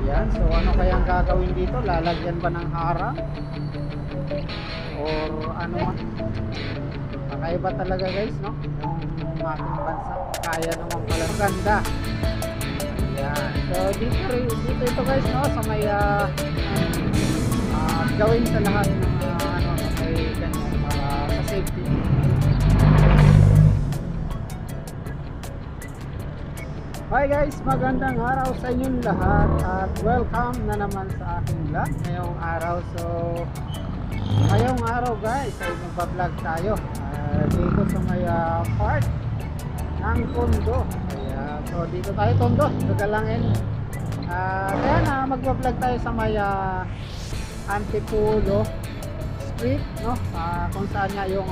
Ayan, so ano kayang gagawin dito? Lalagyan ba ng harang? Or ano man? Kakaiba talaga guys, no? Yung ating bansa. Kaya naman pala. Ganda. Ayan. So dito ito guys, no? Sa may gawin sa lahat ng ano, may ganyan para sa safety. Hi guys, magandang araw sa inyong lahat at welcome na naman sa aking vlog ngayong araw. So ngayong araw guys ay magpa-vlog tayo dito sa may part ng Tondo. So dito tayo Tondo, Gagalangin. Kaya na magpa-vlog tayo sa may Antipolo Street, no? Kung saan nga yung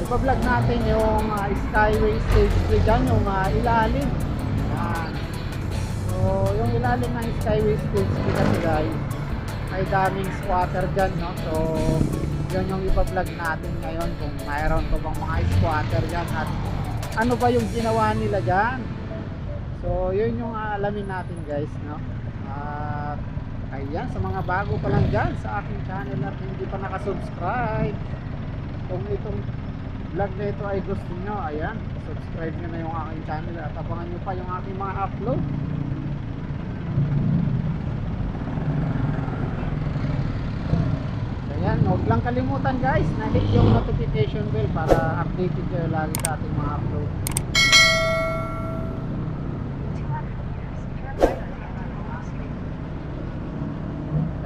ipa-vlog natin yung Skyway Stage 3 dyan, yung ilalim. So yung ilalim ng Skyway Stage 3 kasi guys may daming squatter dyan, no? So yun yung ipa-vlog natin ngayon, kung mayroon ko bang mga squatter dyan at ano ba yung ginawa nila dyan. So yun yung aalamin natin guys, no? At ayan, sa mga bago pa lang dyan sa aking channel at hindi pa nakasubscribe, kung itong vlog na ito ay gusto nyo, ayan, subscribe nyo na yung aking channel at abangan nyo pa yung aking mga upload. Ayan, huwag lang kalimutan guys na hit yung notification bell para updated kayo lagi sa ating mga upload.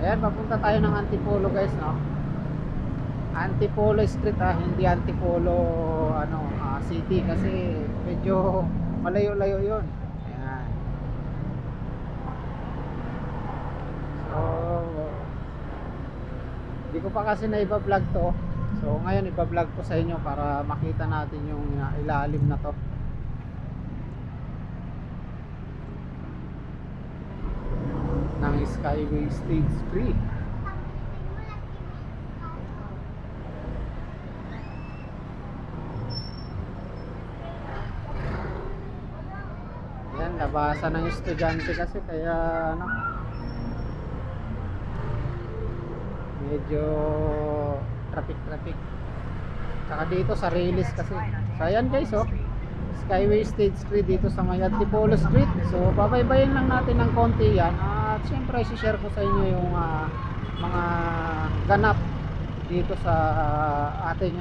Ayan, papunta tayo ng Antipolo guys, no? Antipolo Street, hindi Antipolo City kasi medyo malayo-layo yun. Ayan. So hindi ko pa kasi na iba-vlog to. So ngayon iba-vlog ko sa inyo para makita natin yung ilalim na to. Ng Skyway Stage 3. Yan, nabasa ng estudyante kasi kaya ano, medyo traffic. Saka dito sa release kasi. So ayan guys, oh, Skyway Stage 3 dito sa may Antipolo Street. So babaybayin lang natin ng konti yan. At syempre i-share ko sa inyo yung mga ganap dito sa ating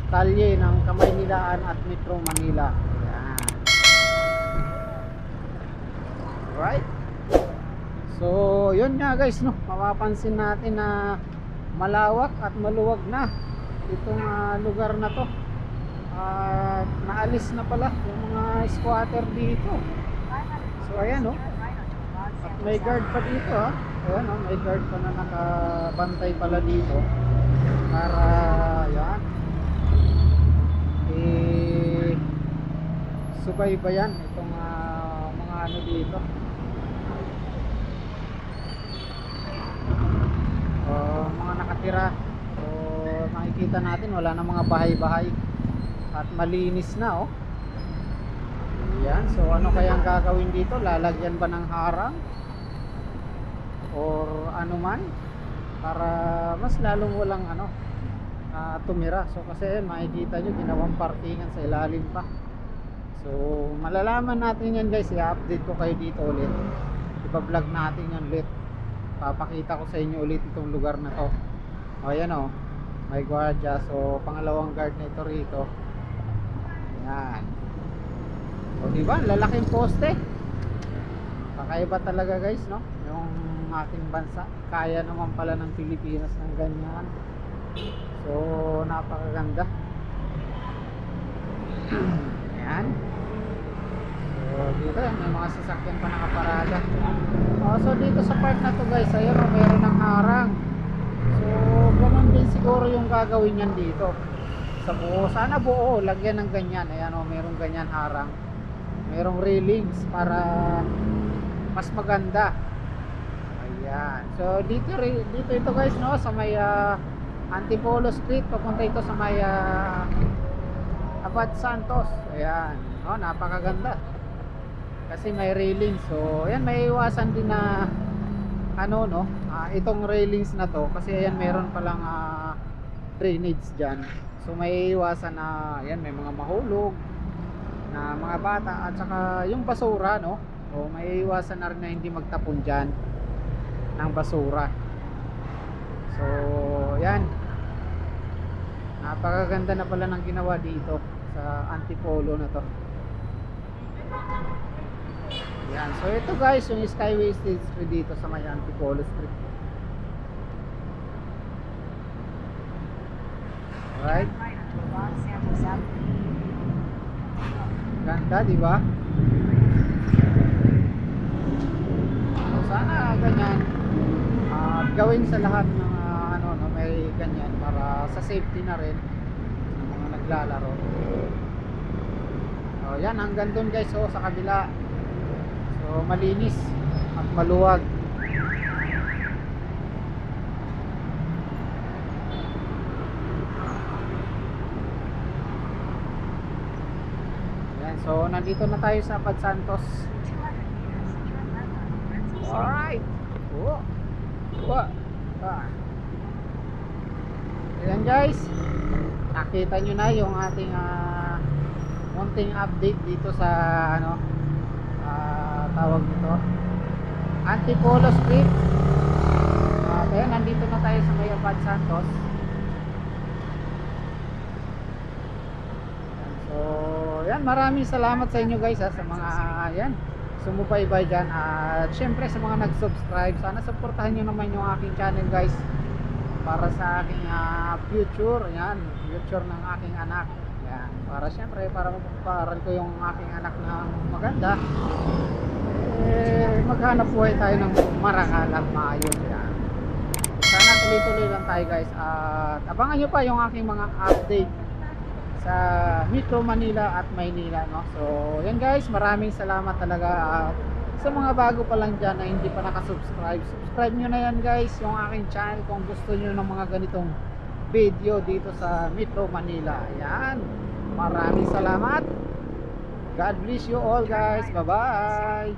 kalye ng Kamaynilaan at Metro Manila. Yan. Alright. So yun nga guys, no, mapapansin natin na malawak at maluwag na itong lugar na to. Naalis na pala yung mga squatter dito. So ayan, no, at may guard pa dito, ayan, no, may guard pa na nakabantay pala dito para yan subaybayan itong mga ano dito. Mga nakatira. So makikita natin wala na mga bahay-bahay at malinis na, oh. Ayan, so ano kayang gagawin dito? Lalagyan ba ng harang or ano man para mas lalong walang tumira. So kasi makikita nyo ginawang parkingan sa ilalim pa. So malalaman natin yan guys, i-update ko kayo dito ulit, ipa-vlog natin yan ulit, papakita ko sa inyo ulit itong lugar na to. Ayan, oh, may guardia. So pangalawang guard na ito rito. Ayan. So diba, lalaking poste. Kakaiba talaga guys, no? Yung ating bansa, kaya naman pala ng Pilipinas ng ganyan. So napakaganda. Ayan. So dito may mga sasakyan pa nakaparada. So dito sa part na to guys, ayun, meron ng harang. So ganun din siguro yung gagawin yan dito sa buo. Sana buo lagyan ng ganyan. Ayan, oh, merong ganyan harang, merong railings para mas maganda. Ayan, so dito ito guys, no, sa may Antipolo Street, papunta ito sa may Abad Santos. Ayan, oh, napakaganda. kasi may railing. So ayan, may iwasan din na ano no, itong railings na to kasi ayan meron palang drainage dyan. So may iwasan na ayan, may mga mahulog na mga bata at saka yung basura no. So may iwasan na rin na hindi magtapon dyan ng basura. So ayan, napakaganda na pala ng ginawa dito sa Antipolo na to. Yan. So ito guys, yung Skyway State Street dito sa may Antipolo Street. Alright. Ganda, di ba? So sana ganyan gawin sa lahat ng ano no, may ganyan para sa safety na rin ng mga naglalaro. So yan, hanggang doon guys, so sa kabila. So malinis at maluwag. Yan, so nandito na tayo sa Pad Santos. Alright. Ayan guys, nakita nyo na yung ating munting update dito sa ano, tawag nito Antipolo Street. Kaya nandito na tayo sa may Pad Santos. So yan, maraming salamat sa inyo guys sa mga yan sumubaybay dyan, at syempre sa mga nag-subscribe, sana supportahan nyo naman yung aking channel guys para sa aking future, yan, future ng aking anak. Yan, para syempre para mapagparal ko yung aking anak ng maganda, maghanap buhay tayo ng marangal at maayos. Yan, sana tuloy-tuloy lang tayo guys, at abangan nyo pa yung aking mga update sa Metro Manila at Maynila no. So yan guys, maraming salamat talaga, at sa mga bago pa lang dyan na hindi pa nakasubscribe, subscribe nyo na yan guys yung aking channel kung gusto nyo ng mga ganitong video dito sa Metro Manila. Yan, maraming salamat, God bless you all guys, bye bye.